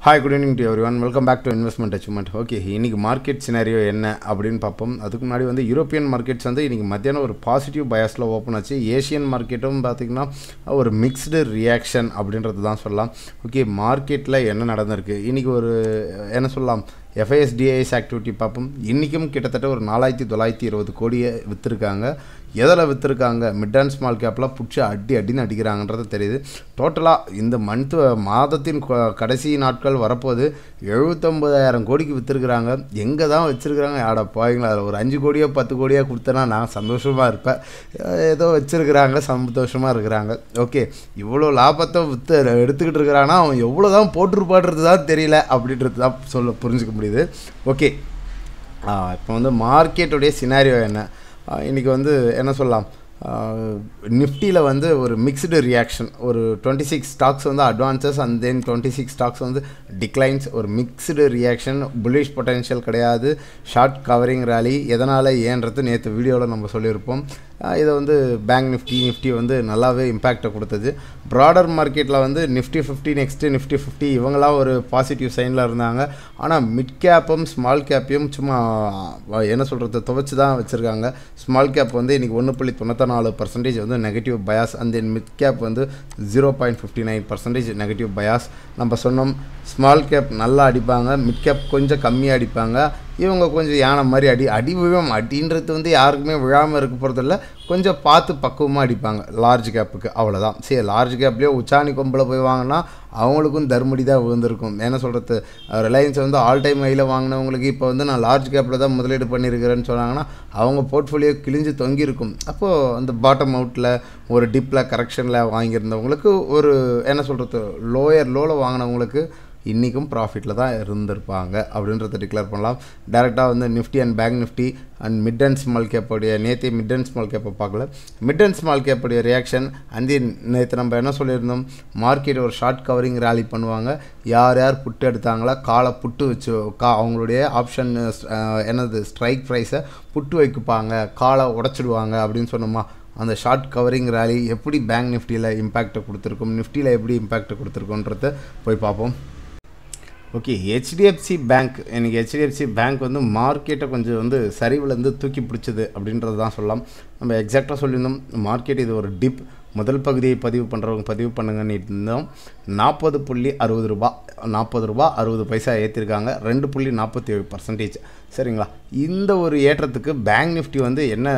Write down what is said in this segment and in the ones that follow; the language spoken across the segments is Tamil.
Hi, good evening to everyone. Welcome back to Investment Achievement. Okay, இன்னைக்கு மார்க்கெட் சினாரியோ என்ன அப்படின்னு பார்ப்போம். அதுக்கு முன்னாடி வந்து யூரோப்பியன் மார்க்கெட்ஸ் வந்து இன்னைக்கு மத்தியானம் ஒரு பாசிட்டிவ் பயாஸில் ஓப்பன் ஆச்சு. ஏஷியன் மார்க்கெட்டும் பார்த்திங்கன்னா ஒரு மிக்ஸ்டு ரியாக்ஷன் அப்படின்றது தான் சொல்லலாம். ஓகே, மார்க்கெட்டில் என்ன நடந்திருக்கு இன்றைக்கி ஒரு என்ன சொல்லலாம் FISDIS ஆக்டிவிட்டி பார்ப்போம். இன்றைக்கும் கிட்டத்தட்ட ஒரு 4920 கோடியை விற்றுருக்காங்க. எதில் விற்றுருக்காங்க? மிட் அண்ட் ஸ்மால் கேப்பில் பிடிச்சி அடின்னு அடிக்கிறாங்கன்றது தெரியுது. டோட்டலாக இந்த மாதத்தின் கடைசி நாட்கள் வரப்போது 79,000 கோடிக்கு விற்றுருக்குறாங்க. எங்கே தான் வச்சுருக்குறாங்க யாட போவீங்களா? அதில் ஒரு 5 கோடியோ 10 கோடியோ கொடுத்தனா நான் சந்தோஷமாக இருப்பேன். ஏதோ வச்சுருக்குறாங்க, சந்தோஷமாக இருக்கிறாங்க. ஓகே, இவ்வளோ லாபத்தை எடுத்துக்கிட்டு இருக்கிறாங்கன்னா அவன் எவ்வளோ தான் போட்டுருப்பாடுறது தான் தெரியல அப்படின்றது தான் புரிஞ்சுக்க முடியுது. ஓகே, இப்போ வந்து மார்க்கெட்டுடைய சினாரியோ என்ன? இன்றைக்கி வந்து என்ன சொல்லலாம், நிஃப்டியில் வந்து ஒரு மிக்ஸ்டு ரியாக்ஷன். ஒரு 26 ஸ்டாக்ஸ் வந்து அட்வான்சஸ் அண்ட் தென் 26 ஸ்டாக்ஸ் வந்து டிக்ளைன்ஸ். ஒரு மிக்ஸ்டு ரியாக்ஷன், புல்லிஷ் பொட்டென்ஷியல் கிடையாது, ஷார்ட் கவரிங் ரேலி. எதனால் ஏன்றது நேற்று வீடியோவில் நம்ம சொல்லியிருப்போம். இதை வந்து பேங்க் நிஃப்டி வந்து நல்லாவே இம்பேக்டை கொடுத்தது. ப்ராடர் மார்க்கெட்டில் வந்து நிஃப்டி 50 நெக்ஸ்ட்டு நிஃப்டி 50 இவங்களாம் ஒரு பாசிட்டிவ் சைனில் இருந்தாங்க. ஆனால் மிட் கேப்பும் ஸ்மால் கேப்பையும் சும்மா என்ன சொல்கிறது துவைச்சி தான் வச்சுருக்காங்க. ஸ்மால் கேப் வந்து இன்றைக்கி 1.94% வந்து நெகட்டிவ் பயாஸ். அந்த மிட் கேப் வந்து 0.59% நெகட்டிவ் பயாஸ். நம்ம சொன்னோம் ஸ்மால் கேப் நல்லா அடிப்பாங்க, மிட் கேப் கொஞ்சம் கம்மியாக அடிப்பாங்க. இவங்க கொஞ்சம் யானை மாதிரி அடி விழும். அடின்றது வந்து யாருக்குமே விழாமல் இருக்க போகிறதில்ல, கொஞ்சம் பார்த்து பக்குவமாக அடிப்பாங்க லார்ஜ் கேப்புக்கு, அவ்வளோதான். சரி, லார்ஜ் கேப்லேயே உச்சாணி கொம்பில் போய் வாங்கினா அவங்களுக்கும் தர்மடி தான் விழுந்திருக்கும். என்ன சொல்கிறது, ரிலையன்ஸ் வந்து ஆல் டைம் ஹையில் வாங்கினவங்களுக்கு இப்போ வந்து நான் லார்ஜ் கேப்பில் தான் முதலீடு பண்ணியிருக்கிறேன்னு சொன்னாங்கன்னா அவங்க போர்ட்ஃபோலியோ கிழிஞ்சு தொங்கியிருக்கும். அப்போது அந்த பாட்டம் அவுட்டில் ஒரு டிப்பில் கரெக்ஷனில் வாங்கியிருந்தவங்களுக்கு ஒரு என்ன சொல்கிறது லோவில் வாங்கினவங்களுக்கு இன்றைக்கும் ப்ராஃபிட்டில் தான் இருந்திருப்பாங்க அப்படின்றத டிக்ளேர் பண்ணலாம். டேரெக்டாக வந்து Nifty and bank Nifty and mid and small கேப்போடைய நேற்று மிட் அண்ட் ஸ்மால் கேப்பை பார்க்கல. மிட் அண்ட் ஸ்மால் கேப்போடைய ரியாக்ஷன் அந்த நேற்று நம்ம என்ன சொல்லியிருந்தோம், மார்க்கெட் ஒரு ஷார்ட் கவரிங் ரேலி பண்ணுவாங்க. யார் புட்டு எடுத்தாங்களா காலை புட்டு வச்சு அவங்களுடைய ஆப்ஷன் என்னது ஸ்ட்ரைக் ப்ரைஸை புட்டு வைக்குப்பாங்க, காலை உடச்சிடுவாங்க அப்படின்னு சொன்னோமா. அந்த ஷார்ட் கவரிங் ரேலி எப்படி பேங்க் நிஃப்டியில் இம்பேக்டை கொடுத்துருக்கும், நிஃப்டியில் எப்படி இம்பேக்டை கொடுத்துருக்கோன்றத போய் பார்ப்போம். Okay, HDFC bank. எனக்கு HDFC பேங்க் வந்து மார்க்கெட்டை கொஞ்சம் வந்து சரிவுலேருந்து தூக்கி பிடிச்சது அப்படின்றது தான் சொல்லலாம். நம்ம எக்ஸாக்டாக சொல்லியிருந்தோம் மார்க்கெட் இது ஒரு டிப். முதல் பகுதியை பதிவு பண்ணுறவங்க பதிவு பண்ணுங்கன்னு இருந்தோம். 40.60 ரூபா, 40 ரூபா 60 பைசா ஏற்றிருக்காங்க, 2.47%. சரிங்களா? இந்த ஒரு ஏற்றத்துக்கு பேங்க் நிஃப்டி வந்து என்ன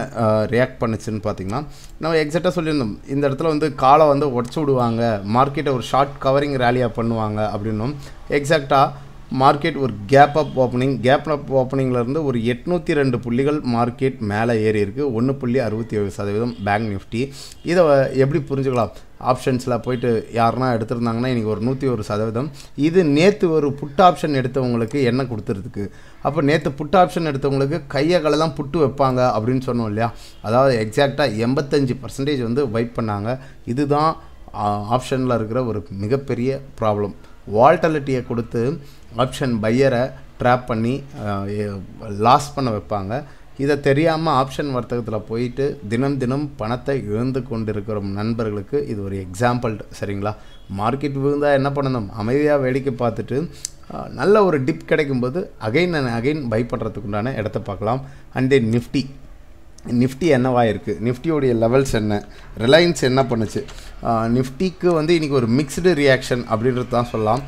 ரியாக்ட் பண்ணுச்சுன்னு பார்த்தீங்கன்னா, நம்ம எக்ஸாக்டாக சொல்லியிருந்தோம் இந்த இடத்துல வந்து காலை வந்து உடச்சி விடுவாங்க, மார்க்கெட்டை ஒரு ஷார்ட் கவரிங் ரேலியாக பண்ணுவாங்க அப்படின்னும். எக்ஸாக்டாக மார்க்கெட் ஒரு கேப் அப் ஓப்பனிங்லேருந்து ஒரு 802 புள்ளிகள் மார்க்கெட் மேலே ஏறி இருக்குது. 1.67% பேங்க் நிஃப்டி. இதை எப்படி புரிஞ்சுக்கலாம்? ஆப்ஷன்ஸில் போய்ட்டு யாருன்னா எடுத்திருந்தாங்கன்னா இன்றைக்கி ஒரு 101%. இது நேற்று ஒரு புட் ஆப்ஷன் எடுத்தவங்களுக்கு என்ன கொடுத்துருக்கு? அப்போ நேற்று புட் ஆப்ஷன் எடுத்தவங்களுக்கு கையை காலெல்லாம் புட்டு வைப்பாங்க அப்படின்னு சொன்னோம் இல்லையா? அதாவது எக்ஸாக்டாக 85% வந்து வைப் பண்ணாங்க. இதுதான் ஆப்ஷனில் இருக்கிற ஒரு மிகப்பெரிய ப்ராப்ளம். வால்டாலிட்டியை கொடுத்து ஆப்ஷன் பையரை ட்ராப் பண்ணி லாஸ் பண்ண வைப்பாங்க. இதை தெரியாமல் ஆப்ஷன் வர்த்தகத்தில் போயிட்டு தினம் பணத்தை இழந்து கொண்டிருக்கிற நண்பர்களுக்கு இது ஒரு எக்ஸாம்பிள். சரிங்களா? மார்க்கெட் விழுந்தால் என்ன பண்ணணும், அமைதியாக வேடிக்கை பார்த்துட்டு நல்ல ஒரு டிப் கிடைக்கும்போது அகைன் பை பண்ணுறதுக்குண்டான இடத்த பார்க்கலாம். அண்ட் தென் நிஃப்டி என்னவாக இருக்குது, நிஃப்டியோடைய லெவல்ஸ் என்ன, ரிலையன்ஸ் என்ன பண்ணுச்சு. நிஃப்டிக்கு வந்து இன்றைக்கி ஒரு மிக்ஸ்டு ரியாக்ஷன் அப்படின்றது தான் சொல்லலாம்.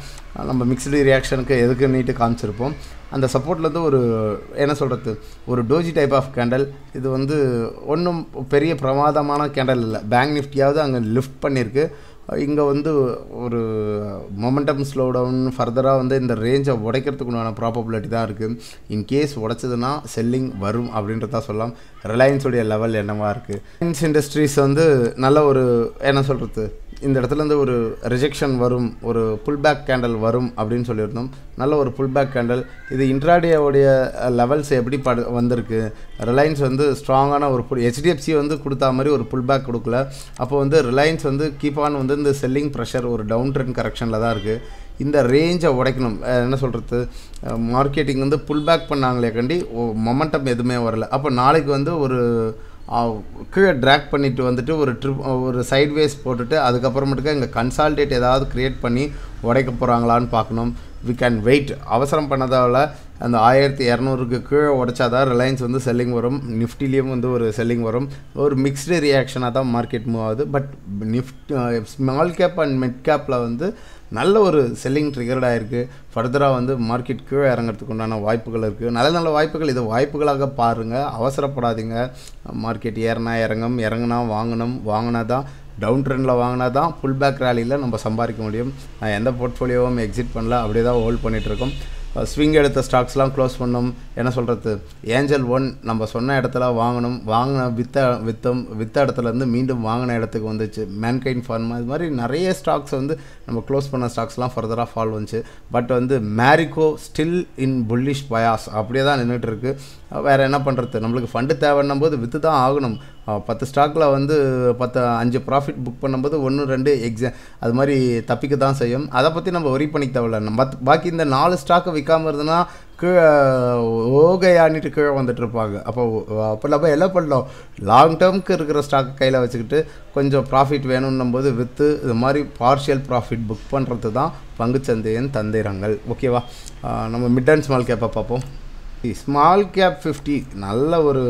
நம்ம மிக்ஸ்டு ரியாக்ஷனுக்கு எதுக்கு நீட்டு காமிச்சிருப்போம். அந்த சப்போர்ட்லேருந்து ஒரு என்ன சொல்கிறது ஒரு டோஜி டைப் ஆஃப் கேண்டல். இது வந்து ஒன்றும் பெரிய பிரமாதமான கேண்டல் இல்லை. பேங்க் நிஃப்டியாவது அங்கே லிஃப்ட் பண்ணியிருக்கு. இங்கே வந்து ஒரு மொமெண்டம் ஸ்லோ டவுன் ஃபர்தராக வந்து இந்த ரேஞ்சை உடைக்கிறதுக்குண்டான ப்ராபபிலிட்டி தான் இருக்குது. இன்கேஸ் உடைச்சதுன்னா செல்லிங் வரும் அப்படின்றத சொல்லலாம். ரிலையன்ஸுடைய லெவல் என்னவாக இருக்குது. ரிலையன்ஸ் இண்டஸ்ட்ரீஸ் வந்து நல்ல ஒரு என்ன சொல்கிறது இந்த இடத்துலேருந்து ஒரு ரிஜெக்ஷன் வரும், ஒரு புல் பேக் கேண்டல் வரும் அப்படின்னு சொல்லியிருந்தோம். நல்ல ஒரு புல் பேக் கேண்டல். இது இன்ட்ராடேவுடைய லெவல்ஸ் எப்படி வந்திருக்கு. ரிலையன்ஸ் வந்து ஸ்ட்ராங்கான ஒரு HDFC வந்து கொடுத்தா மாதிரி ஒரு புல் பேக் கொடுக்கல. அப்போ வந்து ரிலையன்ஸ் வந்து கீப் ஆன் வந்து இந்த செல்லிங் ப்ரெஷர் ஒரு டவுன் ட்ரெண்ட் கரெக்ஷனில் தான் இருக்குது. இந்த ரேஞ்சை உடைக்கணும். என்ன சொல்கிறது மார்க்கெட்டிங் வந்து புல் பேக் பண்ணாங்களே கண்டி மொமெண்டம் எதுவுமே வரல. அப்போ நாளைக்கு வந்து ஒரு கீழே ட்ராக் பண்ணிட்டு வந்துட்டு ஒரு சைட்வேஸ் போட்டுட்டு அதுக்கப்புறமேட்டுக்கு இங்கே கன்சால்டேட் ஏதாவது க்ரியேட் பண்ணி உடைக்க போகிறாங்களான்னு பார்க்கணும். We can wait. அவசரம் பண்ணதால் அந்த 1200க்கு கீழே உடச்சாதான் ரிலையன்ஸ் வந்து செல்லிங் வரும், நிஃப்டிலேயும் வந்து ஒரு செல்லிங் வரும். ஒரு மிக்ஸ்டு ரியாக்ஷனாக தான் மார்க்கெட் மூவ் ஆகுது. But small cap and mid கேப்பில் வந்து நல்ல ஒரு செல்லிங் ட்ரிகர்டாக இருக்குது. ஃபர்தராக வந்து மார்க்கெட் கீழே இறங்கிறதுக்கு உண்டான வாய்ப்புகள் இருக்குது. நல்ல நல்ல வாய்ப்புகள். இது வாய்ப்புகளாக பாருங்கள், அவசரப்படாதீங்க. மார்க்கெட் ஏறினா இறங்குனா வாங்கினா தான் டவுன் ட்ரெண்டில் வாங்கினா தான் புல் பேக் ரேலியில் நம்ம சம்பாதிக்க முடியும். நான் எந்த போர்ட்ஃபோலியோவும் எக்ஸிட் பண்ணல, அப்படியே தான் ஹோல்ட் பண்ணிகிட்ருக்கோம். ஸ்விங் எடுத்த ஸ்டாக்ஸ்லாம் க்ளோஸ் பண்ணணும். என்ன சொல்கிறது, ஏஞ்சல் 1 நம்ம சொன்ன இடத்துல வாங்கின வித்த இடத்துலேருந்து மீண்டும் வாங்கின இடத்துக்கு வந்துச்சு. மேன்கைண்ட் ஃபார்மா இது மாதிரி நிறைய ஸ்டாக்ஸ் வந்து நம்ம க்ளோஸ் பண்ண ஸ்டாக்ஸ்லாம் ஃபர்தராக ஃபால் வந்துச்சு. பட் வந்து Marico still in bullish bias அப்படியே தான் நின்றுட்டு இருக்குது. வேறு என்ன பண்ணுறது, நம்மளுக்கு ஃபண்டு தேவைன்னும் போது விற்று தான் ஆகணும். 10 ஸ்டாக்கில் வந்து 5 ப்ராஃபிட் புக் பண்ணும்போது 1-2 அது மாதிரி தப்பிக்க தான் செய்யும். அதை பற்றி நம்ம ஒரி பண்ணிக்க தேவையில்ல. பாக்கி இந்த 4 ஸ்டாக்கை விற்காமல் இருந்ததுன்னா கீழே ஓகையானிட்டு கீழே வந்துட்டு இருப்பாங்க. அப்போ நம்ம என்ன பண்ணோம், லாங் டேர்முக்கு இருக்கிற ஸ்டாக் கையில் வச்சுக்கிட்டு கொஞ்சம் ப்ராஃபிட் வேணும்னும் போது விற்று இது மாதிரி பார்ஷியல் ப்ராஃபிட் புக் பண்ணுறது தான் பங்குச்சந்தையின் தந்திரங்கள். ஓகேவா, நம்ம மிட் அண்ட் ஸ்மால் கேப்பை பார்ப்போம். ஸ்மால் கேப் 50 நல்ல ஒரு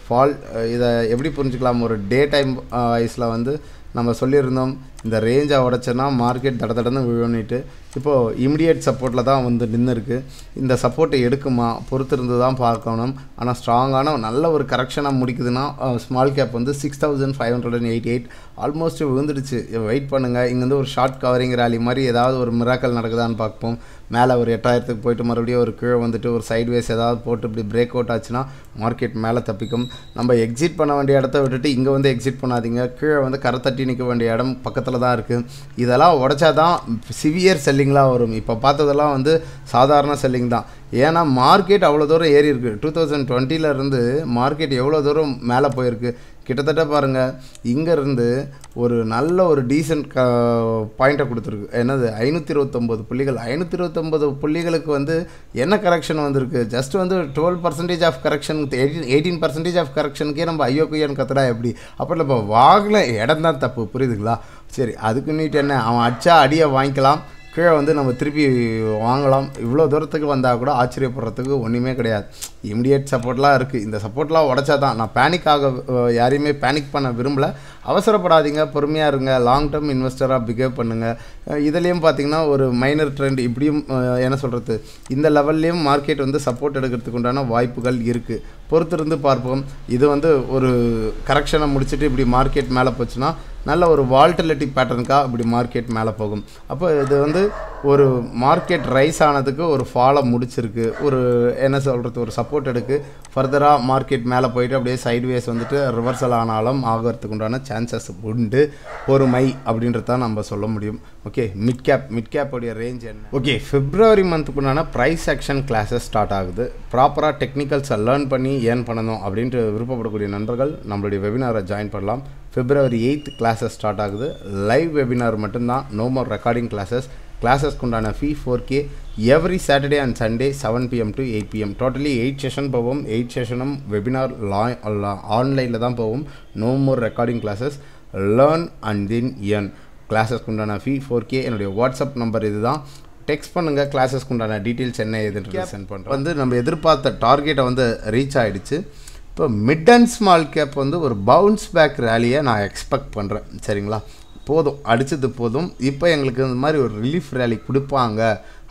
ஃபால். இதை எப்படி புரிஞ்சுக்கலாம், ஒரு டே டைம் வைஸில் வந்து நம்ம சொல்லியிருந்தோம் இந்த ரேஞ்சை உடச்சேன்னா மார்க்கெட் தடன்னு விழுனிட்டு இப்போது இமிடியேட் சப்போர்ட்டில் தான் வந்து நின்று இருக்குது. இந்த சப்போர்ட்டை எடுக்குமா பொறுத்திருந்து தான் பார்க்கணும். ஆனால் ஸ்ட்ராங்கான நல்ல ஒரு கரெக்ஷனாக முடிக்குதுன்னா ஸ்மால் கேப் வந்து 6588 ஆல்மோஸ்ட் விழுந்துடுச்சு. வெயிட் பண்ணுங்கள், இங்கேருந்து ஒரு ஷார்ட் கவரிங் ரேலி மாதிரி ஏதாவது ஒரு மிராக்கல் நடக்குதான்னு பார்ப்போம். மேலே ஒரு 8000க்கு போயிட்டு மறுபடியும் ஒரு கீழே வந்துட்டு ஒரு சைட்வேஸ் ஏதாவது போட்டு இப்படி பிரேக் அவுட் ஆச்சுன்னா மார்க்கெட் மேலே தப்பிக்கும். நம்ம எக்ஸிட் பண்ண வேண்டிய இடத்த விட்டுட்டு இங்கே வந்து எக்ஸிட் பண்ணாதீங்க. கீழே வந்து கரை தட்டி நிற்க வேண்டிய இடம் பக்கத்தில் தான் இருக்குது. இதெல்லாம் உடச்சா தான் சிவியர் செல்லிங்லாம் வரும். இப்போ பார்த்ததெல்லாம் வந்து சாதாரண செல்லிங் தான். ஏன்னா மார்க்கெட் அவ்வளோ தூரம் ஏறி இருக்குது. 2020 மார்க்கெட் எவ்வளோ தூரம் மேலே போயிருக்கு. கிட்டத்தட்ட பாருங்கள், இங்கேருந்து ஒரு நல்ல ஒரு டீசென்ட் பாயிண்ட்டை கொடுத்துருக்கு. என்னது 529 புள்ளிகள். 529 புள்ளிகளுக்கு வந்து என்ன கரெக்ஷன் வந்திருக்கு, ஜஸ்ட் வந்து 12% ஆஃப் கரெக்ஷன், 18% ஆஃப் கரெக்ஷனுக்கே நம்ம ஐயோக்குயன்னு கத்துறா எப்படி? அப்போ நம்ம வாங்கின இடம் தான் தப்பு, புரியுதுங்களா? சரி, அதுக்கு நீட்டு என்ன, அவன் அடிச்சா அடியை வாங்கிக்கலாம், கீழே வந்து நம்ம திருப்பி வாங்கலாம். இவ்வளோ தூரத்துக்கு வந்தால் கூட ஆச்சரியப்படுறதுக்கு ஒன்றுமே கிடையாது. இமிடியேட் சப்போர்ட்லாம் இருக்குது. இந்த சப்போர்ட்லாம் உடச்சா தான். நான் யாரையுமே பேனிக் பண்ண விரும்பலை. அவசரப்படாதீங்க, பொறுமையாக இருங்க, லாங் டேர்ம் இன்வெஸ்டராக பிஹேவ் பண்ணுங்கள். இதுலேயும் பார்த்திங்கன்னா ஒரு மைனர் ட்ரெண்ட் இப்படியும் என்ன சொல்கிறது, இந்த லெவல்லையும் மார்க்கெட் வந்து சப்போர்ட் எடுக்கிறதுக்கு உண்டான வாய்ப்புகள் இருக்குது. பொறுத்திருந்து பார்ப்போம். இது வந்து ஒரு கரெக்ஷனை முடிச்சுட்டு இப்படி மார்க்கெட் மேலே போச்சுன்னா நல்ல ஒரு வால்டிலிட்டி பேட்டர்னுக்காக இப்படி மார்க்கெட் மேலே போகும். அப்போ இது வந்து ஒரு மார்க்கெட் ரைஸ் ஆனதுக்கு ஒரு ஃபாலை முடிச்சிருக்கு. ஒரு என்ன சொல்கிறது, ஒரு சப்போர்ட் எடுக்கு. ஃபர்தராக மார்க்கெட் மேலே போயிட்டு அப்படியே சைட்வேஸ் வந்துட்டு ரிவர்சல் ஆனாலும் ஆகிறதுக்கு உண்டான சான்சஸ் உண்டு. பொறுமை அப்படின்றது தான் நம்ம சொல்ல முடியும். ஓகே, மிட் கேப்போடைய ரேஞ்ச் என்ன? ஓகே, பிப்ரவரி மந்த்துக்குண்டான ப்ரைஸ் ஆக்ஷன் கிளாஸஸ் ஸ்டார்ட் ஆகுது. ப்ராப்பராக டெக்னிக்கல்ஸை லேர்ன் பண்ணி ஏர்ன் பண்ணணும் அப்படின்ட்டு விருப்பப்படக்கூடிய நண்பர்கள் நம்மளுடைய வெபினாரை ஜாயின் பண்ணலாம். February 8th கிளாஸஸ் ஸ்டார்ட் ஆகுது. லைவ் வெபினார் மட்டும்தான், நோ மோர் ரெக்கார்டிங் கிளாஸஸ்க்கு உண்டான fee 4K. Every Saturday and Sunday 7 PM to 8 PM. Totally 8 session போவோம். 8 செஷனும் வெபினார் ஆன்லைனில் தான் போவோம். No more recording classes. Learn and then earn. கிளாஸஸ்க்கு உண்டான ஃபீ 4K. என்னுடைய வாட்ஸ்அப் நம்பர் இது தான். டெக்ஸ்ட் பண்ணுங்கள், கிளாஸஸ்க்கு உண்டான டீட்டெயில்ஸ் என்ன ஏதுன்னு சென்ட் பண்ணுறோம். வந்து நம்ம எதிர்பார்த்த டார்கெட்டை வந்து ரீச் ஆகிடுச்சு. இப்போ மிட் அண்ட் ஸ்மால் கேப் வந்து ஒரு பவுன்ஸ் பேக் ரேலியை நான் எக்ஸ்பெக்ட் பண்ணுறேன். சரிங்களா, போதும், அடித்தது போதும். இப்போ எங்களுக்கு இந்த மாதிரி ஒரு ரிலீஃப் ரேலி கொடுப்பாங்க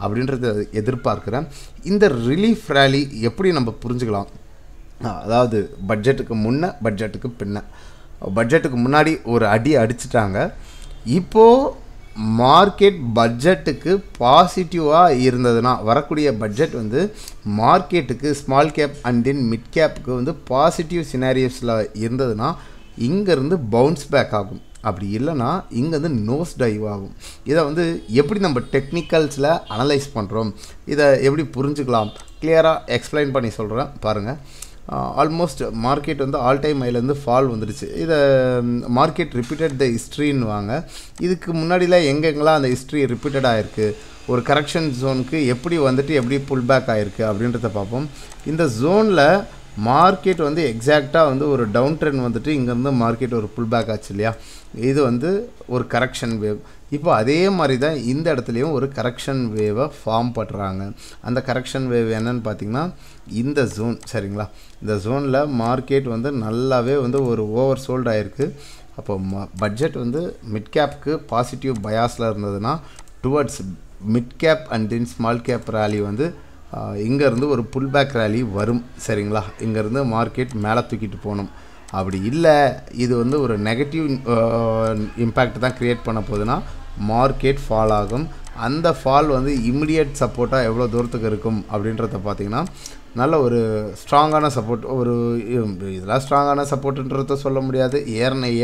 அப்படின்றத எதிர்பார்க்குறேன். இந்த ரிலீஃப் ரேலி எப்படி நம்ம புரிஞ்சுக்கலாம், அதாவது பட்ஜெட்டுக்கு முன்னே பட்ஜெட்டுக்கு பின்ன. பட்ஜெட்டுக்கு முன்னாடி ஒரு அடி அடிச்சிட்டாங்க. இப்போது மார்க்கெட் பட்ஜெட்டுக்கு பாசிட்டிவாக இருந்ததுன்னா, வரக்கூடிய பட்ஜெட் வந்து மார்க்கெட்டுக்கு small cap and then mid கேப்புக்கு வந்து பாசிட்டிவ் சினாரியோஸில் இருந்ததுன்னா இங்கேருந்து பவுன்ஸ் பேக் ஆகும். அப்படி இல்லைன்னா இங்கேருந்து நோஸ் டைவ் ஆகும். இதை வந்து எப்படி நம்ம டெக்னிக்கல்ஸில் அனலைஸ் பண்ணுறோம், இதை எப்படி புரிஞ்சுக்கலாம், கிளியராக எக்ஸ்பிளைன் பண்ணி சொல்கிறேன் பாருங்கள். ஆல்மோஸ்ட் மார்க்கெட் வந்து ஆல் டைம் ஹைலேருந்து ஃபால் வந்துடுச்சு. இதை மார்க்கெட் ரிப்பீட்டட் த ஹிஸ்ட்ரின்னு வாங்க. இதுக்கு முன்னாடிலாம் எங்கெங்கெல்லாம் அந்த ஹிஸ்ட்ரி ரிப்பீட்டட் ஆகிருக்கு, ஒரு கரெக்ஷன் ஜோனுக்கு எப்படி வந்துட்டு எப்படி புல் பேக் ஆகிருக்கு அப்படின்றத பார்ப்போம். இந்த ஜோனில் மார்க்கெட் வந்து எக்ஸாக்டாக வந்து ஒரு டவுன் ட்ரெண்ட் வந்துட்டு இங்கேருந்து மார்க்கெட் ஒரு புல் பேக் ஆச்சு இல்லையா, இது வந்து ஒரு கரெக்ஷன் வேவ். இப்போ அதே மாதிரி தான் இந்த இடத்துலையும் ஒரு கரெக்ஷன் வேவை ஃபார்ம் பண்ணுறாங்க. அந்த கரெக்ஷன் வேவ் என்னன்னு பார்த்தீங்கன்னா இந்த ஜோன் சரிங்களா. இந்த ஜோனில் மார்க்கெட் வந்து நல்லாவே வந்து ஒரு ஓவர் சோல்ட் ஆகிருக்கு. அப்போ பட்ஜெட் வந்து மிட் கேப்புக்கு பாசிட்டிவ் பயாஸில் இருந்ததுன்னா towards mid cap and then small cap rally வந்து இங்கேருந்து ஒரு புல் பேக் ரேலி வரும் சரிங்களா. இங்கேருந்து மார்க்கெட் மேலே தூக்கிட்டு போகணும். அப்படி இல்லை இது வந்து ஒரு நெகட்டிவ் இம்பேக்ட் தான் க்ரியேட் பண்ண போகுதுன்னா மார்க்கெட் ஃபால் ஆகும். அந்த ஃபால் வந்து இமிடியட் சப்போர்ட்டாக எவ்வளோ தூரத்துக்கு இருக்கும் அப்படின்றத பார்த்திங்கன்னா நல்ல ஒரு ஸ்ட்ராங்கான சப்போர்ட். ஒரு இதெல்லாம் ஸ்ட்ராங்கான சப்போர்ட்டுன்றத சொல்ல முடியாது.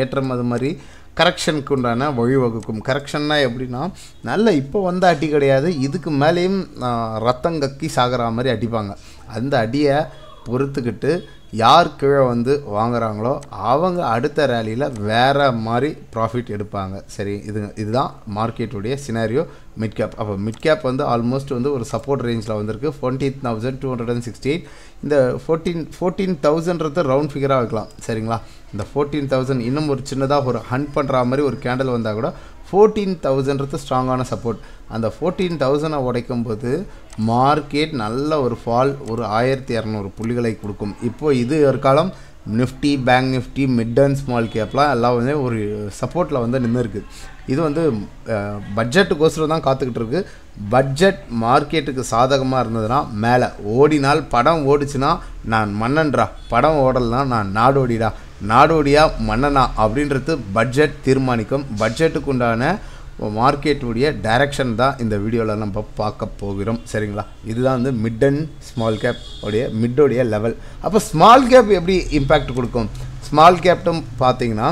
ஏற்றம் அது மாதிரி கரெக்ஷனுக்கு உண்டான வழிவகுக்கும். கரெக்ஷன்னா எப்படின்னா நல்ல இப்போ வந்த அடி கிடையாது, இதுக்கு மேலேயும் ரத்தம் கக்கி சாகிற மாதிரி அடிப்பாங்க. அந்த அடியை பொறுத்துக்கிட்டு யார் கீழே வந்து வாங்குகிறாங்களோ அவங்க அடுத்த ரேலியில் வேறு மாதிரி ப்ராஃபிட் எடுப்பாங்க. சரி, இதுதான் மார்க்கெட்டுடைய சினாரியோ மிட் கேப். அப்போ மிட் கேப் வந்து ஆல்மோஸ்ட் வந்து ஒரு சப்போர்ட் ரேஞ்சில் வந்திருக்கு 14,268. இந்த 14,000 ரவுண்ட் ஃபிகராக வைக்கலாம் சரிங்களா. இந்த 14,000 இன்னும் ஒரு சின்னதாக ஒரு ஹண்ட் பண்ணுற மாதிரி ஒரு கேண்டில் வந்தால் கூட 14,000 ஸ்ட்ராங்கான சப்போர்ட். அந்த 14,000 உடைக்கும் போது மார்க்கெட் நல்ல ஒரு ஃபால் ஒரு 1200 புள்ளிகளை கொடுக்கும். இப்போது இது ஒரு காலம் Nifty, bank Nifty, mid and small கேப்லாம் எல்லாம் வந்து ஒரு சப்போர்ட்டில் வந்து நின்று இருக்குது. இது வந்து பட்ஜெட்டுக்கோசரம் தான் காத்துக்கிட்டு இருக்கு. பட்ஜெட் மார்க்கெட்டுக்கு சாதகமாக இருந்ததுன்னா மேலே ஓடினால், படம் ஓடிச்சுன்னா நான் மன்னன்றா, படம் ஓடலைன்னா நான் நாடோடிடா, நாடோடியா மன்னனா அப்படின்றது பட்ஜெட் தீர்மானிக்கும். பட்ஜெட்டுக்கு உண்டான மார்க்கெட்டுடைய டைரக்ஷன் தான் இந்த வீடியோவில் நம்ம பார்க்க போகிறோம் சரிங்களா. இதுதான் வந்து மிட் அண்ட் ஸ்மால் கேப் உடைய மிட்டோடைய லெவல். அப்போ ஸ்மால் கேப் எப்படி இம்பேக்ட் கொடுக்கும்? ஸ்மால் கேப்டும் பார்த்தீங்கன்னா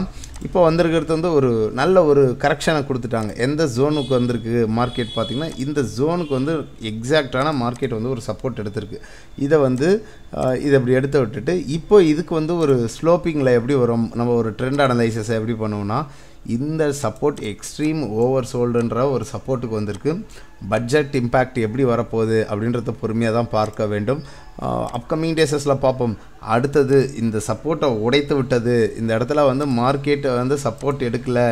இப்போ வந்திருக்கிறது வந்து ஒரு நல்ல ஒரு கரெக்ஷனை கொடுத்துட்டாங்க. எந்த ஜோனுக்கு வந்திருக்கு மார்க்கெட் பார்த்திங்கன்னா இந்த ஜோனுக்கு வந்து எக்ஸாக்டான மார்க்கெட் வந்து ஒரு சப்போர்ட் எடுத்திருக்கு. இதை வந்து இதை இப்படி எடுத்து விட்டுட்டு இப்போ இதுக்கு வந்து ஒரு ஸ்லோப்பிங்கில் எப்படி வரும், நம்ம ஒரு ட்ரெண்ட் அனலைசிஸை எப்படி பண்ணுவோம்னா இந்த சப்போர்ட் எக்ஸ்ட்ரீம் ஓவர் சோல்டுன்ற ஒரு சப்போர்ட்டுக்கு வந்திருக்கு. பட்ஜெட் இம்பேக்ட் எப்படி வரப்போகுது அப்படின்றத பொறுமையாக தான் பார்க்க வேண்டும். அப்கமிங் டேஸஸில் பார்ப்போம். அடுத்தது இந்த சப்போர்ட்டை உடைத்து விட்டது, இந்த இடத்துல வந்து மார்க்கெட்டை வந்து சப்போர்ட் எடுக்கலை,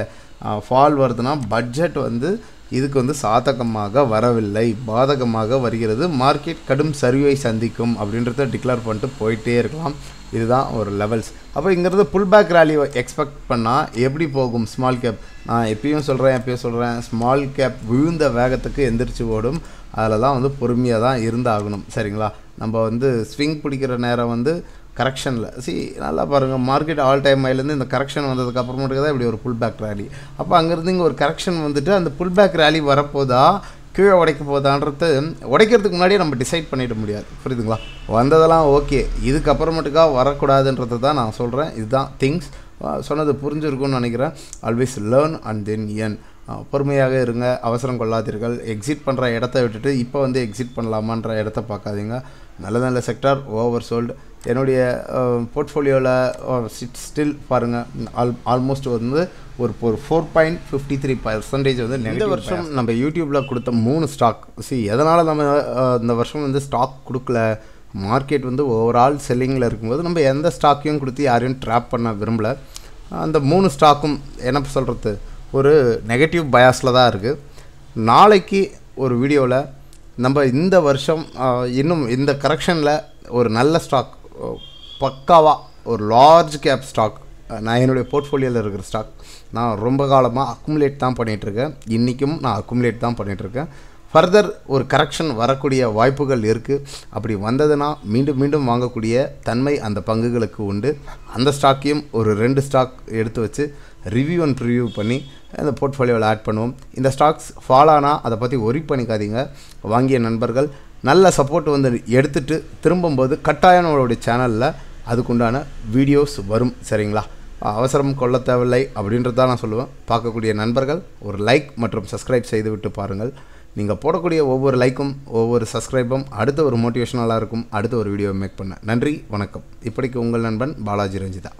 ஃபால் வருதுன்னா பட்ஜெட் வந்து இதுக்கு வந்து சாதகமாக வரவில்லை, பாதகமாக வருகிறது, மார்க்கெட் கடும் சரிவை சந்திக்கும் அப்படின்றத டிக்ளேர் பண்ணிட்டு போயிட்டே இருக்கலாம். இதுதான் ஒரு லெவல்ஸ். அப்போ இங்கிறது புல் பேக் ரேலி எக்ஸ்பெக்ட் பண்ணால் எப்படி போகும் ஸ்மால் கேப்? நான் எப்பயும் சொல்கிறேன் ஸ்மால் கேப் விழுந்த வேகத்துக்கு எந்திரிச்சு ஓடும். அதில் தான் வந்து பொறுமையாக தான் இருந்தாகணும் சரிங்களா. நம்ம வந்து ஸ்விங் பிடிக்கிற நேரம் வந்து கரெக்ஷனில் நல்லா பாருங்கள், மார்க்கெட் ஆல் டைம் ஹைலேருந்து இந்த கரெக்ஷன் வந்ததுக்கு அப்புறமேட்டுக்கு தான் இப்படி ஒரு புல் பேக் ரேலி. அப்போ அங்கேருந்து இங்கே ஒரு கரெக்ஷன் வந்துட்டு அந்த புல் பேக் ரேலி வரப்போதா கீழே உடைக்க போதான்றது உடைக்கிறதுக்கு முன்னாடியே நம்ம டிசைட் பண்ணிட முடியாது, புரியுதுங்களா. வந்ததெல்லாம் ஓகே, இதுக்கப்புறமேட்டுக்காக வரக்கூடாதுன்றது தான் நான் சொல்கிறேன். இதுதான் திங்ஸ். சொன்னது புரிஞ்சிருக்கும்னு நினைக்கிறேன். Always learn and then earn. பொறுமையாக இருங்க, அவசரம் கொள்ளாதீர்கள். எக்ஸிட் பண்ணுற இடத்த விட்டுட்டு இப்போ வந்து எக்ஸிட் பண்ணலாமான்ற இடத்த பார்க்காதீங்க. நல்ல நல்ல செக்டார் ஓவர் சோல்டு. என்னுடைய போர்ட்ஃபோலியோவில் ஸ்டில் பாருங்கள் ஆல்மோஸ்ட் வந்து ஒரு 4.53% வந்து இந்த வருஷம் நம்ம யூடியூப்பில் கொடுத்த 3 ஸ்டாக். எதனால் நம்ம இந்த வருஷம் வந்து ஸ்டாக் கொடுக்கல, மார்க்கெட் வந்து ஓவரால் செல்லிங்கில் இருக்கும்போது நம்ம எந்த ஸ்டாக்கையும் கொடுத்து யாரையும் ட்ராப் பண்ண விரும்பலை. அந்த 3 ஸ்டாக்கும் என்ன சொல்கிறது ஒரு நெகட்டிவ் பயாஸில் தான் இருக்குது. நாளைக்கு ஒரு வீடியோவில் நம்ம இந்த வருஷம் இன்னும் இந்த கரெக்ஷனில் ஒரு நல்ல ஸ்டாக் பக்காவாக ஒரு லார்ஜ் கேப் ஸ்டாக், நான் என்னுடைய போர்ட்ஃபோலியோவில் இருக்கிற ஸ்டாக் நான் ரொம்ப காலமாக அக்குமுலேட் தான் பண்ணிகிட்ருக்கேன். இன்றைக்கும் நான் அக்குமுலேட் தான் பண்ணிகிட்ருக்கேன். ஃபர்தர் ஒரு கரெக்ஷன் வரக்கூடிய வாய்ப்புகள் இருக்குது. அப்படி வந்ததுன்னா மீண்டும் மீண்டும் வாங்கக்கூடிய தன்மை அந்த பங்குகளுக்கு உண்டு. அந்த ஸ்டாக்கையும் ஒரு 2 ஸ்டாக் எடுத்து வச்சு ரிவ்யூ அண்ட் ப்ரிவ்யூ பண்ணி அந்த போர்ட்ஃபோலியோவில் ஆட் பண்ணுவோம். இந்த ஸ்டாக்ஸ் ஃபால் ஆனால் அதை பற்றி ஒரி பண்ணிக்காதீங்க. வாங்கிய நண்பர்கள் நல்ல சப்போர்ட் வந்து எடுத்துகிட்டு திரும்பும்போது கட்டாயம் நம்மளுடைய சேனலில் அதுக்குண்டான வீடியோஸ் வரும் சரிங்களா. அவசரம் கொள்ள தேவையில்லை அப்படின்றதான் நான் சொல்லுவேன். பார்க்கக்கூடிய நண்பர்கள் ஒரு லைக் மற்றும் சப்ஸ்கிரைப் செய்து விட்டு பாருங்கள். நீங்கள் போடக்கூடிய ஒவ்வொரு லைக்கும் ஒவ்வொரு சப்ஸ்கிரைபும் அடுத்த ஒரு மோட்டிவேஷனலாக இருக்கும். அடுத்த ஒரு வீடியோ மேக் பண்ண. நன்றி, வணக்கம். இப்படிக்கு உங்கள் நண்பன் பாலாஜி ரஞ்சிதா.